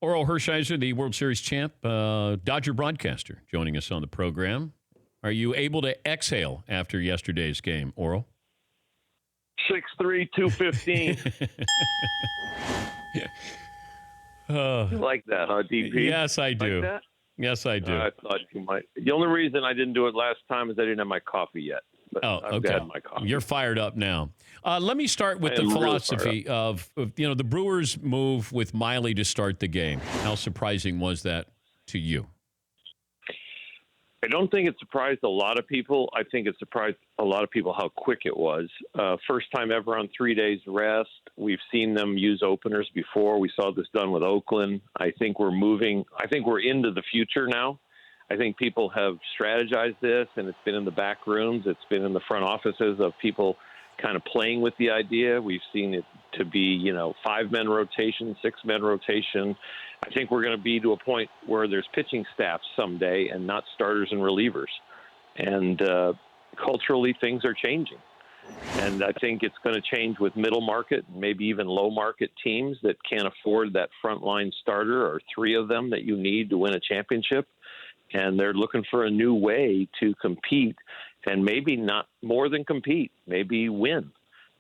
Orel Hershiser, the World Series champ, Dodger broadcaster, joining us on the program. Are you able to exhale after yesterday's game, Orel? 6'3", 215. You like that, huh, DP? Yes, I do. Like that? Yes, I do. I thought you might. The only reason I didn't do it last time is I didn't have my coffee yet. But I've had my coffee. You're fired up now. Let me start with the philosophy of the Brewers' move with Miley to start the game. How surprising was that to you? I don't think it surprised a lot of people. I think it surprised a lot of people how quick it was. First time ever on 3 days rest. We've seen them use openers before. We saw this done with Oakland. I think we're moving. I think we're into the future now. I think people have strategized this, and it's been in the back rooms. It's been in the front offices of people kind of playing with the idea. We've seen it to be, 5-man rotation, 6-man rotation. I think we're going to be to a point where there's pitching staffs someday and not starters and relievers. And culturally, things are changing. And I think it's going to change with middle market, maybe even low market teams that can't afford that frontline starter or 3 of them that you need to win a championship. And they're looking for a new way to compete, and maybe not more than compete, maybe win.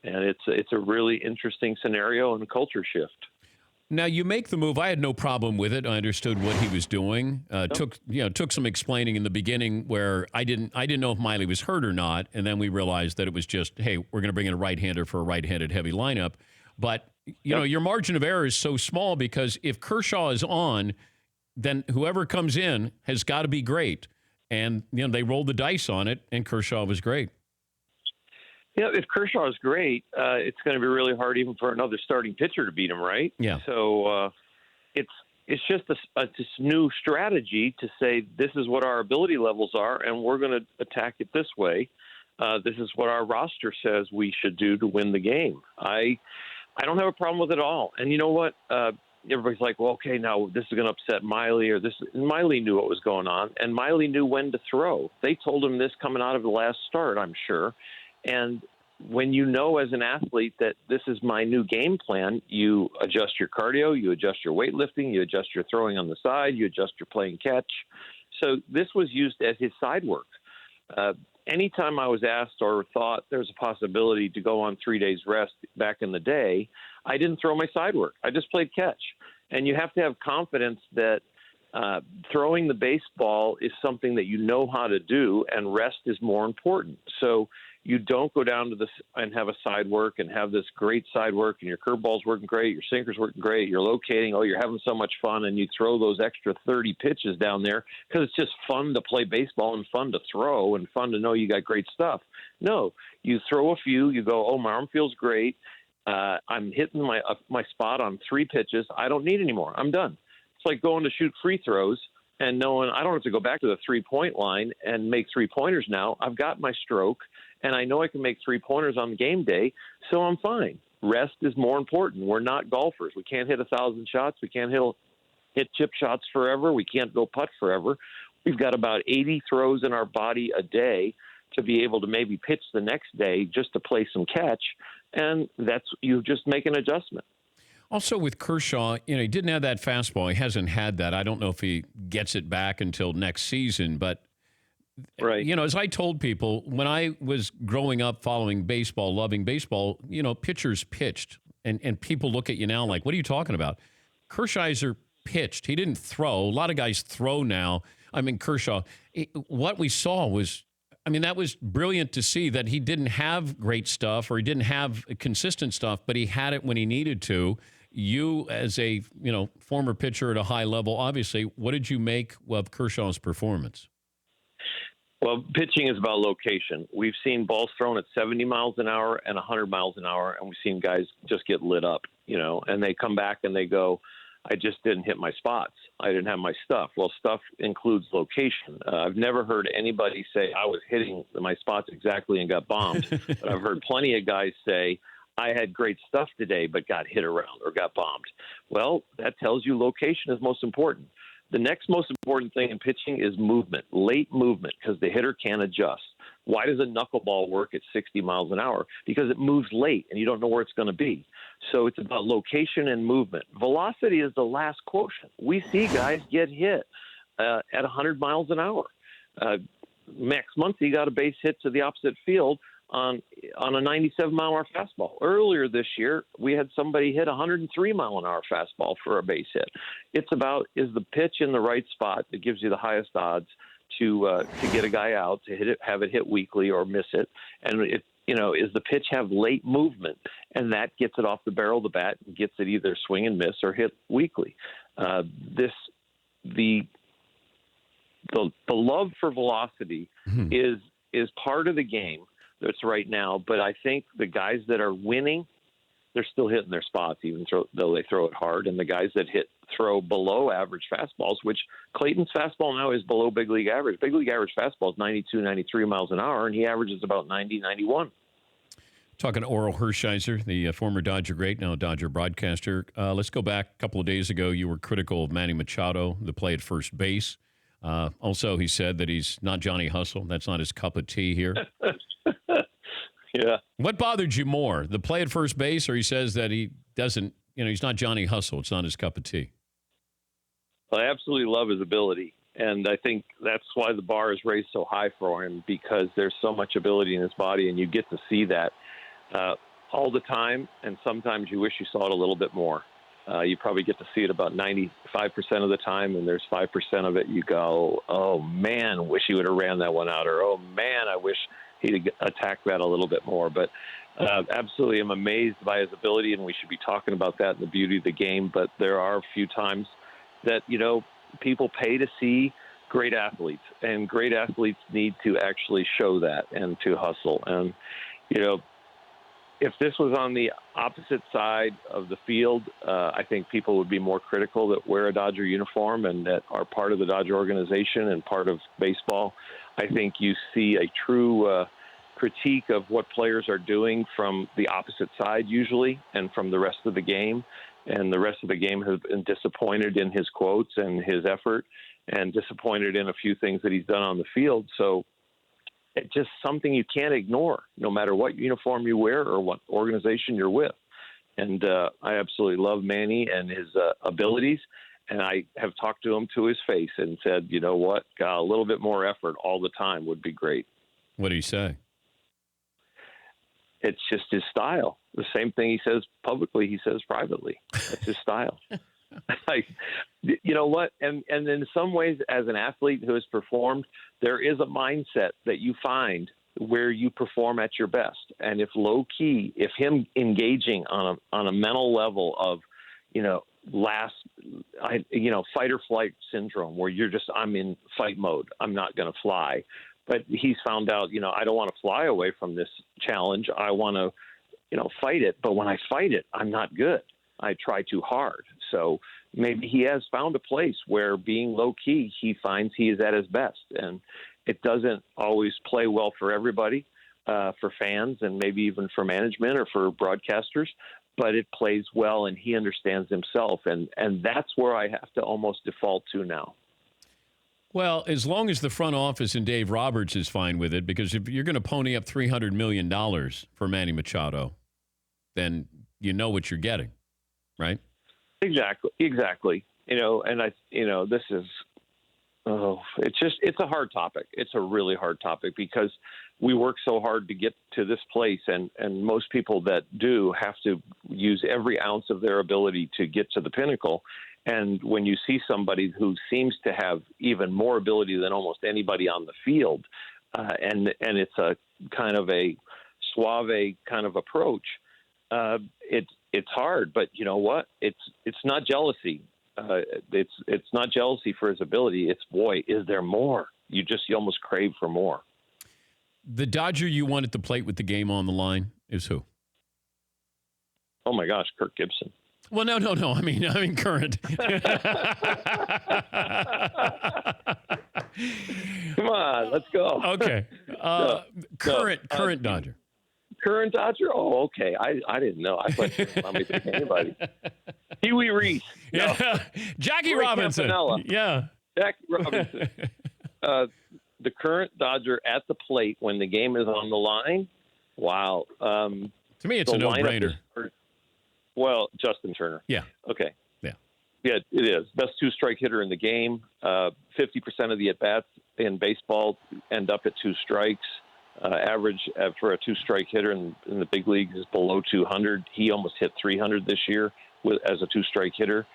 And it's a really interesting scenario and a culture shift. Now, you make the move. I had no problem with it. I understood what he was doing. Took some explaining in the beginning where I didn't know if Miley was hurt or not, and then we realized that it was just, hey, we're going to bring in a right-hander for a right-handed heavy lineup. But your margin of error is so small because if Kershaw is on, then whoever comes in has got to be great. And, they rolled the dice on it, and Kershaw was great. Yeah, if Kershaw is great, it's going to be really hard even for another starting pitcher to beat him, right? Yeah. So it's just this new strategy to say this is what our ability levels are, and we're going to attack it this way. This is what our roster says we should do to win the game. I don't have a problem with it at all. And you know what? Everybody's like, well, okay, now this is going to upset Miley or this. Miley knew what was going on, and Miley knew when to throw. They told him this coming out of the last start, I'm sure. And when you know as an athlete that this is my new game plan, you adjust your cardio, you adjust your weightlifting, you adjust your throwing on the side, you adjust your playing catch. So this was used as his side work. Anytime I was asked or thought there's a possibility to go on 3 days rest back in the day, I didn't throw my side work. I just played catch. And you have to have confidence that throwing the baseball is something that you know how to do, and rest is more important. So you don't go down to this and have a side work and have this great side work and your curveball's working great, your sinker's working great, you're locating, you're having so much fun, and you throw those extra 30 pitches down there because it's just fun to play baseball and fun to throw and fun to know you got great stuff. No, you throw a few, you go, my arm feels great. I'm hitting my spot on 3 pitches. I don't need any more. I'm done. It's like going to shoot free throws and knowing I don't have to go back to the 3-point line and make 3-pointers now. I've got my stroke, and I know I can make 3-pointers on game day, so I'm fine. Rest is more important. We're not golfers. We can't hit 1,000 shots. We can't hit chip shots forever. We can't go putt forever. We've got about 80 throws in our body a day to be able to maybe pitch the next day just to play some catch, and you just make an adjustment. Also with Kershaw, he didn't have that fastball. He hasn't had that. I don't know if he gets it back until next season, but right. As I told people, when I was growing up following baseball, loving baseball, pitchers pitched, and people look at you now like, what are you talking about? Hershiser pitched. He didn't throw. A lot of guys throw now. Kershaw, what we saw was, that was brilliant to see that he didn't have great stuff or he didn't have consistent stuff, but he had it when he needed to. You, as a former pitcher at a high level, obviously, what did you make of Kershaw's performance? Well, pitching is about location. We've seen balls thrown at 70 miles an hour and 100 miles an hour, and we've seen guys just get lit up, and they come back and they go, I just didn't hit my spots. I didn't have my stuff. Well, stuff includes location. I've never heard anybody say I was hitting my spots exactly and got bombed. But I've heard plenty of guys say, I had great stuff today, but got hit around or got bombed. Well, that tells you location is most important. The next most important thing in pitching is movement, late movement, because the hitter can't adjust. Why does a knuckleball work at 60 miles an hour? Because it moves late and you don't know where it's going to be. So it's about location and movement. Velocity is the last quotient. We see guys get hit at 100 miles an hour. Max Muncy got a base hit to the opposite field on a 97-mile-an-hour fastball. Earlier this year, we had somebody hit a 103-mile-an-hour fastball for a base hit. It's about, is the pitch in the right spot that gives you the highest odds to get a guy out, to hit it, have it hit weakly or miss it, and is the pitch have late movement, and that gets it off the barrel of the bat and gets it either swing and miss or hit weakly. The love for velocity is part of the game that's right now, but I think the guys that are winning, they're still hitting their spots, though they throw it hard. And the guys that throw below average fastballs, which Clayton's fastball now is below big league average. Big league average fastball is 92, 93 miles an hour, and he averages about 90, 91. Talking to Orel Hershiser, the former Dodger great, now Dodger broadcaster. Let's go back a couple of days ago. You were critical of Manny Machado, the play at first base. Also, he said that he's not Johnny Hustle. That's not his cup of tea here. Yeah. What bothered you more, the play at first base, or he says that he doesn't, he's not Johnny Hustle. It's not his cup of tea? I absolutely love his ability. And I think that's why the bar is raised so high for him, because there's so much ability in his body, and you get to see that all the time. And sometimes you wish you saw it a little bit more. You probably get to see it about 95% of the time, and there's 5% of it you go, oh, man, wish he would have ran that one out, or, oh, man, I wish he'd attacked that a little bit more. But absolutely, I'm amazed by his ability, and we should be talking about that and the beauty of the game. But there are a few times that, people pay to see great athletes, and great athletes need to actually show that and to hustle. And, if this was on the opposite side of the field, I think people would be more critical that wear a Dodger uniform and that are part of the Dodger organization and part of baseball. I think you see a true critique of what players are doing from the opposite side usually, and from the rest of the game. And the rest of the game has been disappointed in his quotes and his effort, and disappointed in a few things that he's done on the field. So it's just something you can't ignore, no matter what uniform you wear or what organization you're with. And I absolutely love Manny and his abilities. And I have talked to him to his face and said, you know what, a little bit more effort all the time would be great. What did he say? It's just his style. The same thing he says publicly, he says privately. That's his style. You know what? And in some ways, as an athlete who has performed, there is a mindset that you find where you perform at your best. And if low key, if him engaging on a mental level of, fight or flight syndrome, where I'm in fight mode, I'm not going to fly. But he's found out, I don't want to fly away from this challenge. I want to, fight it. But when I fight it, I'm not good. I try too hard. So maybe he has found a place where being low key, he finds he is at his best. And it doesn't always play well for everybody, for fans and maybe even for management or for broadcasters, but it plays well and he understands himself. And that's where I have to almost default to now. Well, as long as the front office and Dave Roberts is fine with it, because if you're going to pony up $300 million for Manny Machado, then you know what you're getting, right? Exactly. This is, it's a hard topic. It's a really hard topic because we work so hard to get to this place, and most people that do have to use every ounce of their ability to get to the pinnacle. And when you see somebody who seems to have even more ability than almost anybody on the field, and it's a kind of a suave kind of approach, it's hard. But you know what? It's not jealousy. It's not jealousy for his ability. It's, boy, is there more? You almost crave for more. The Dodger you want at the plate with the game on the line is who? Oh my gosh, Kirk Gibson. Well, no. I mean current. Come on, let's go. Okay. Current Dodger. Current Dodger? Oh, okay. I didn't know. I thought you let me pick anybody. Pee-wee Reese. Yeah. Jackie Robinson. Campanella. Yeah. Jackie Robinson. the current Dodger at the plate when the game is on the line, wow. To me, it's a no-brainer. Well, Justin Turner. Yeah. Okay. Yeah. Yeah, it is. Best two-strike hitter in the game. 50% of the at-bats in baseball end up at 2 strikes. Average for a two-strike hitter in the big leagues is below 200. He almost hit 300 this year as a two-strike hitter.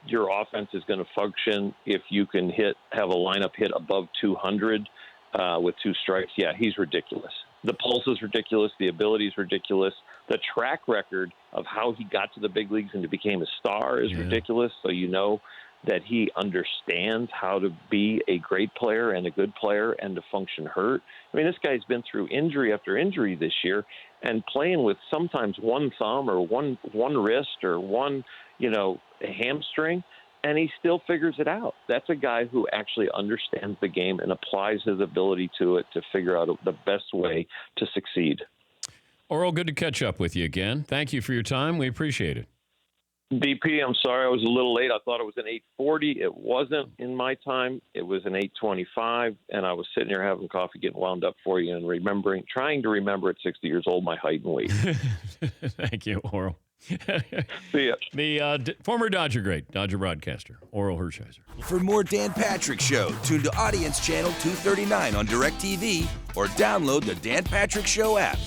Your offense is going to function if you can have a lineup hit above 200 with 2 strikes. Yeah, he's ridiculous. The pulse is ridiculous. The ability is ridiculous. The track record of how he got to the big leagues and became a star is ridiculous. So you know that he understands how to be a great player and a good player and to function hurt. I mean, this guy's been through injury after injury this year and playing with sometimes one thumb or one wrist or one, a hamstring, and he still figures it out. That's a guy who actually understands the game and applies his ability to it to figure out the best way to succeed. Orel, good to catch up with you again. Thank you for your time. We appreciate it. DP, I'm sorry I was a little late. I thought it was an 8:40. It wasn't in my time. It was an 8:25, and I was sitting here having coffee, getting wound up for you, and trying to remember at 60 years old my height and weight. Thank you, Orel. See ya. The former Dodger great, Dodger broadcaster, Orel Hershiser. For more Dan Patrick Show, tune to Audience Channel 239 on DirecTV or download the Dan Patrick Show app.